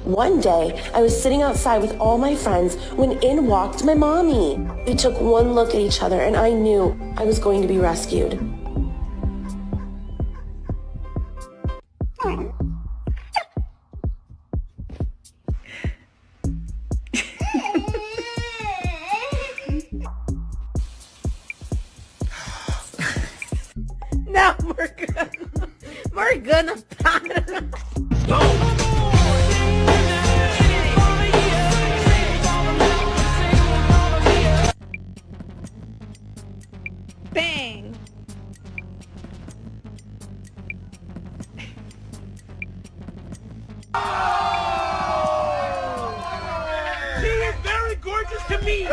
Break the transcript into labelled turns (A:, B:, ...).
A: One day, I was sitting outside with all my friends when in walked my mommy. We took one look at each other and I knew I was going to be rescued.
B: Now we're gonna bang.
C: She is very gorgeous to me.